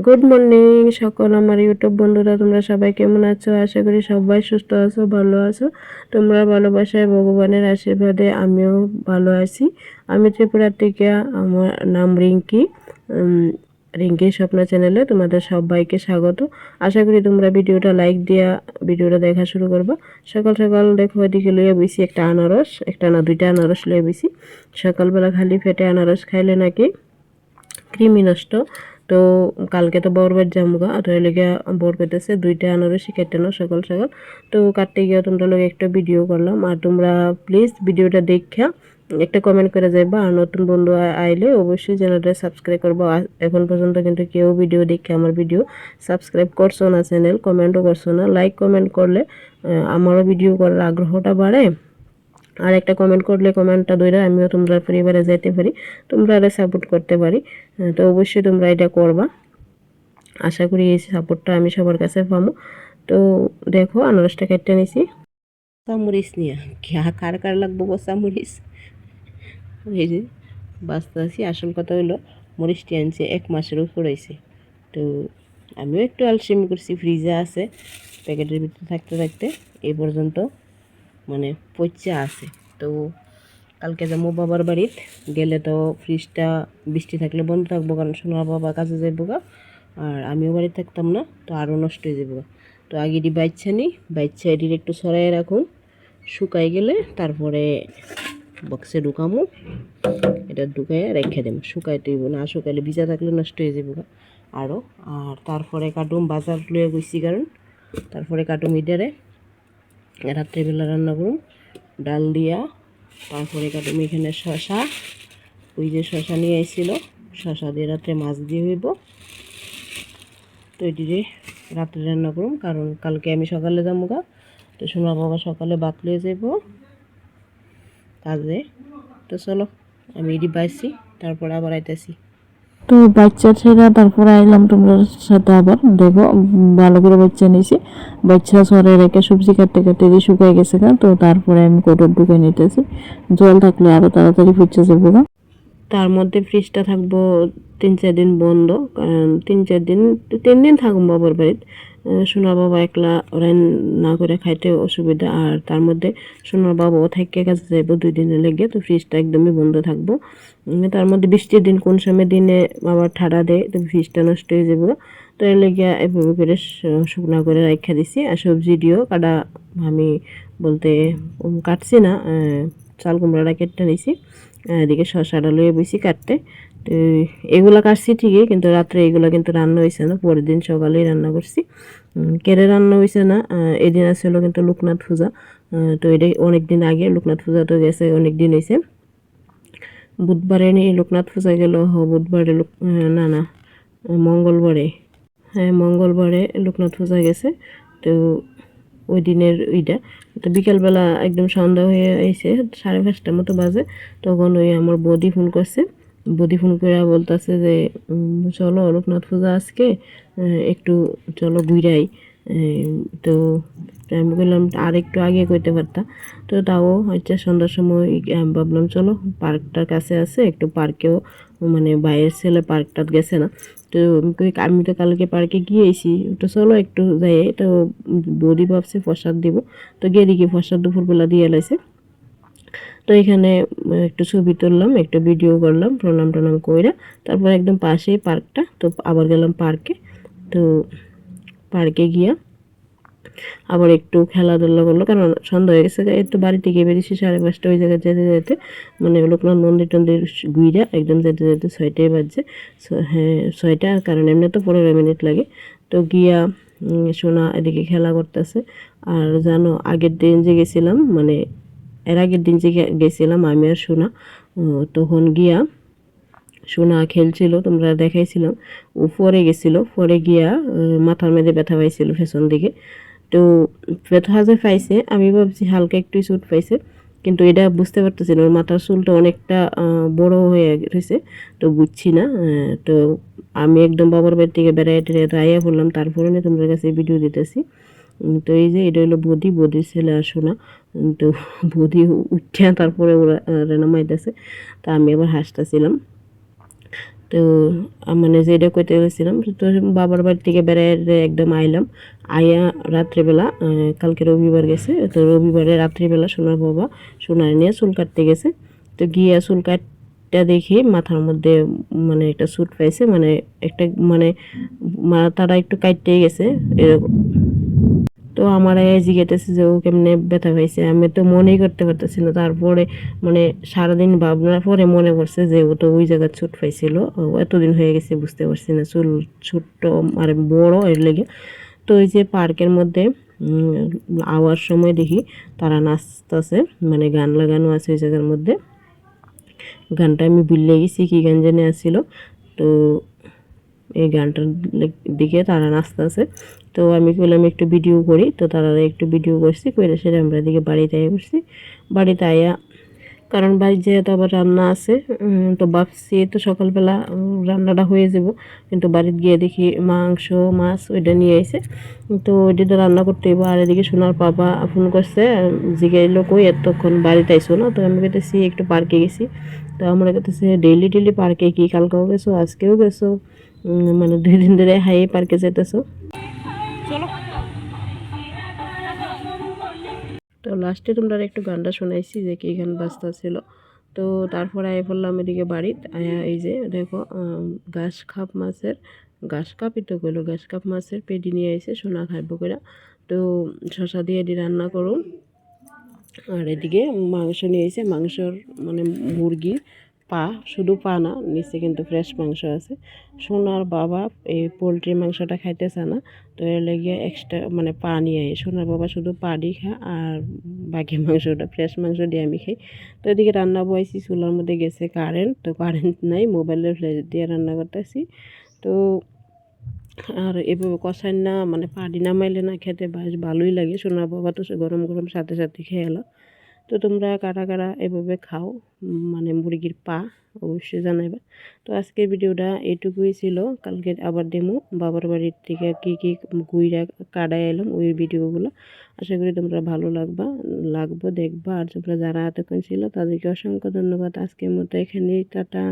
Good morning সকল আমার YouTube বন্ধুরা, তোমরা সবাই কেমন আছো? আশা করি সবাই সুস্থ আছো, ভালো আছো। তোমরা ভালোবাসায় ভগবানের আশীর্বাদে আমিও ভালো আছি। আমি ত্রিপুরা থেকে, আমার নাম রিঙ্কি। রিঙ্কি স্বপ্ন চ্যানেলে তোমাদের সবাইকে স্বাগত। আশা করি তোমরা ভিডিওটা লাইক দিয়া ভিডিওটা দেখা শুরু করবা। সকাল সকাল দেখো এদিকে লইয়া বইছি একটা আনারস, একটা না দুইটা আনারস লইয়া বইছি। সকালবেলা খালি পেটে আনারস খাইলে নাকি কৃমি নষ্ট। তো কালকে তো বরবার জামুগা, তো এলাকা বর পেতেছে দুইটা আনারসি কেটে নাও সকাল সকাল। তো কাটতে গিয়ে তোমরা লোক একটা ভিডিও করলাম, আর তোমরা প্লিজ ভিডিওটা দেখা একটা কমেন্ট করে যাইবা। আর নতুন বন্ধু আইলে অবশ্যই চ্যানেলটা সাবস্ক্রাইব করবো। এখন পর্যন্ত কিন্তু কেউ ভিডিও দেখে আমার ভিডিও সাবস্ক্রাইব করছো না, চ্যানেল কমেন্টও করছো না। লাইক কমেন্ট করলে আমারও ভিডিও করার আগ্রহটা বাড়ে। আর একটা কমেন্ট করলে কমেন্টটা ধরে আমিও তোমরা পরিবারে যাইতে পারি, তোমরা সাপোর্ট করতে পারি। তো অবশ্যই তোমরা এটা করবা। আশা করি এই সাপোর্টটা আমি সবার কাছে পাবো। তো দেখো আনারসটা কেটে নিছি। চামরিচ নিয়ে কার কার লাগবো চামরিচ, এই যে বাঁচতে আছি। আসল কথা হলো মরিচটি আনছে 1 মাসের উপর হয়েছে। তো আমিও একটু আলসেমি করছি, ফ্রিজে আছে, প্যাকেটের ভিতরে থাকতে থাকতে এই পর্যন্ত মানে পচা আছে। তো কালকে যাবো বাবার বাড়িত, গেলে তো ফ্রিজটা বৃষ্টি থাকলে বন্ধ থাকবো, কারণ সোনার বাবা কাজে যাইব গা, আর আমিও বাড়িতে থাকতাম না, তো আরও নষ্ট হয়ে যাবো। তো আগে এটি বাচ্চা নিই, বাচ্চা এটির একটু সরাই রাখুন, শুকাই গেলে তারপরে বক্সে ঢুকামো, এটা ঢুকাই রেখে দেবো। শুকাইতে হইব না, শুকাইলে ভিজা থাকলে নষ্ট হয়ে যাবো আরও। আর তারপরে কাটুম বাজার লয়ে গেছি, কারণ তারপরে কাটুম ইডারে রাত্রেবেলা রান্না করুন ডাল দিয়া। তারপরে কাটুম এখানে শশা, ওই যে শশা নিয়ে এসেছিলো, শশা দিয়ে রাত্রে মাছ দিয়ে হইব। তো এটিরে রাত্রে রান্না করুন, কারণ কালকে আমি সকালে যাবো গা। তো সোনার বাবা সকালে ভাত লয়ে যাব কাজে। তো চলো আমি এটি বাইছি, তারপরে আবার আইতেছি। তো বাচ্চা ছেড়া তারপরে আইলাম তোমার সাথে। আবার দেখো ভালো করে বাচ্চা নিয়েছি, বাচ্চা সরে রেখে সবজি কাটতে কাটতে দিয়ে শুকাই গেছে গা। তো তারপরে আমি কোটোর ঢুকে নিতেছি, জল থাকলে আরো তাড়াতাড়ি ফুটছে যাবো গা। তার মধ্যে ফ্রিজটা থাকবো 3-4 দিন বন্ধ, কারণ 3 দিন থাকুন বাবার বাড়িতে। সোনার বাবা একলা না করে খাইতে অসুবিধা, আর তার মধ্যে সোনার বাবাও থাইকে কাছে যাইব 2 দিনের লেগে, তো ফ্রিজটা একদমই বন্ধ থাকবো। তার মধ্যে বৃষ্টির দিন কোন সময় দিনে আবার ঠাড়া দেয়, তো ফ্রিজটা নষ্ট হয়ে যাবো। তো এর লেগে এভাবে করে শুকনা করে রাখা দিছি। আর সবজিটিও কাটা আমি বলতে কাটছি না, চাল কুমড়াটা কেটে নিছি। এদিকে শসাটা লয়ে বসি কাটতে। তো এগুলা কাটছি ঠিকই, কিন্তু রাত্রে এগুলা কিন্তু রান্না হয়েছে না, পরের দিন সকালেই রান্না করছি। কেড়ে রান্না হয়েছে না, এদিন আসছিল কিন্তু লোকনাথ পূজা। তো এটা অনেক দিন আগে, লোকনাথ পূজা তো গেছে অনেক দিন হয়েছে। বুধবারে নিয়ে লোকনাথ পূজা গেল, বুধবারে না না মঙ্গলবারে, হ্যাঁ মঙ্গলবারে লোকনাথ পূজা গেছে। তো ওই দিনের ওইটা, তো বিকালবেলা একদম সন্ধ্যা হয়ে এসে 5:30 মতো বাজে, তখন ওই আমার বৌদি ফোন করছে। বৌদি ফোন করে বলতেছে যে চলো লোকনাথ পূজা আজকে, একটু চলো ঘুরাই। তো আমি বললাম আর একটু আগে কইতে পারতাম। তো তাও আচ্ছা সন্ধ্যার সময় আমি ভাবলাম চলো পার্কটার কাছে আছে, একটু পার্কেও মানে বাইরের ছেলে পার্কটা গেছে না। তো আমি তো কালকে পার্কে গিয়েছি, তো চলো একটু যাই। তো বৌদি ভাবছে প্রসাদ দিব, তো গিয়ে দেখি প্রসাদ দুপুরবেলা দিয়ে এলাইছে। তো এখানে একটু ছবি তুললাম, একটু ভিডিও করলাম, প্রণাম টনাম কইরা। তারপর একদম পাশেই পার্কটা, তো আবার গেলাম পার্কে। তো পার্কে গিয়া আবার একটু খেলাধুলা করলো, কারণ সন্ধ্যা হয়ে গেছে। একটু বাড়ি থেকে বেরিয়েছি 5:30 ওই জায়গায় যেতে যেতে, মানে লোকনাথ মন্দির টন্দির ঘুইরা একদম যেতে যেতে 6টাই বাজছে। হ্যাঁ 6টা, কারণ এমনি তো 15 মিনিট লাগে। তো গিয়া সোনা এদিকে খেলা করতেছে। আর জানো আগের দিন যে গেছিলাম, মানে এর আগের দিন যে গেছিলাম আমি আর সোনা, তখন গিয়া সোনা খেলছিল, তোমরা দেখাইছিলাম। ও পরে গেছিল, পরে গিয়া মাথার মধ্যে ব্যথা পাইছিল পেছন দিকে। তো ব্যথা যে পাইছে, আমি ভাবছি হালকা একটু চোট পাইছে, কিন্তু এটা বুঝতে পারতেছি না, ওর মাথার চুলটা অনেকটা বড় হয়ে গেছে। তো বুঝছি না। তো আমি একদম বাবার বাড়ি থেকে বেড়াইতে আইয়া বললাম, তারপরে তোমাদের কাছে ভিডিও দিতেছি। তো এই যে এটা হলো বদির ছেলে আর সোনা। তো বদি উঠে তারপরে ওরা নামাইতেছে, তা আমি আবার হাসতেছিলাম। তো মানে যেটা কইতে গেছিলাম, তো বাবার বাড়ি থেকে বেড়ায় একদম আইলাম। আইয়া রাত্রেবেলা কালকে রবিবার গেছে, তো রবিবারে রাত্রিবেলা সোনার বাবা সোনার নিয়ে চুল কাটতে গেছে। তো গিয়ে চুল কাটটা দেখি মাথার মধ্যে মানে একটা স্যুট পাইছে, মানে একটা মানে তারা একটু কাটতেই গেছে এরকম। তো আমার জিজ্ঞেস যে ও কেমনে ব্যথা পাইছে, আমি তো মনেই করতে পারতেছি না। তারপরে মানে সারাদিন ভাবনার পরে মনে পড়ছে যে ও তো ওই জায়গায় ছুট পাইছিল, এতদিন হয়ে গেছে বুঝতে পারছি না, চুল ছোট্ট আর বড় এর লেগে। তো ওই যে পার্কের মধ্যে আওয়ার সময় দেখি তারা নাচতেছে, মানে গান লাগানো আছে ওই জায়গার মধ্যে। গানটা আমি ভুলে গেছি কী গান জানি আসছিল। তো এই গানটার দিকে তারা নাচতেছে। তো আমি বললাম একটু ভিডিও করি, তো তারা একটু ভিডিও করছি, করে সেটা আমরা এদিকে বাড়িতে আয়া করছি। বাড়িতে আয়া কারণ বাড়ির যেহেতু আবার রান্না আছে, তো ভাবছি তো সকালবেলা রান্নাটা হয়ে যাব, কিন্তু বাড়িতে গিয়ে দেখি মাংস মাছ ওইটা নিয়ে আইছে। তো ওইটা তো রান্না করতে হইব। আর এদিকে সোনার বাবা ফোন করছে, জিগাইলো কই এতক্ষণ বাড়িতে আইসো না। তো আমি কইতেছি একটু পার্কে গেছি। তো আমরা কইতেছে ডেইলি পার্কে কি কালকেও গেছো আজকেও গেছো, মানে 2 দিন ধরে হাই পার্কে যাইতেছো। তো লাস্টে তোমরা একটু গানটা শোনাইছি যে কি গান বাজতা ছিল। তো তারপরে আয় পড়লাম এদিকে বাড়িতে আয়া, এই যে দেখো ঘাস কাপই তো গেলো, ঘাস কাপ মাছের পেটি নিয়ে এসে সোনা খাইব করে। তো শশা দিয়ে এটি রান্না করুন। আর এদিকে মাংস নিয়ে এসে মাংসর মানে মুরগির পা, শুধু পা না, নিচে কিন্তু ফ্রেশ মাংস আছে। সোনার বাবা এই পোলট্রি মাংসটা খাইতেছে না, তো এর লেগে এক্সট্রা মানে পা নিয়ে আয়। সোনার বাবা শুধু পা দিয়ে খায়, আর বাকি মাংসটা ফ্রেশ মাংস দিয়ে আমি খাই। তো এদিকে রান্না বয়েছি, চুলার মধ্যে গেছে কারেন্ট, তো কারেন্ট নাই, মোবাইলের ফ্ল্যাশ দিয়ে রান্না করতেছি। তো আর এভাবে কষাই না মানে পানি নামাইলে না খেতে বেশ ভালোই লাগে। সোনার বাবা তো গরম গরম সাথে সাথে খেয়ে এলো। তো তোমরা কারা কারা এভাবে খাও মানে মুরগির পা, অবশ্যই জানাইবা। তো আজকের ভিডিওটা এটুকুই ছিল। কালকে আবার দেমো বাবার বাড়ির থেকে কি কি গুইরা কাটাই এলাম ওই ভিডিওগুলো। আশা করি তোমরা ভালো লাগবো দেখবা। আর তোমরা যারা এতক্ষণ ছিল তাদেরকে অসংখ্য ধন্যবাদ। আজকের মতো এখানেই, টাটা।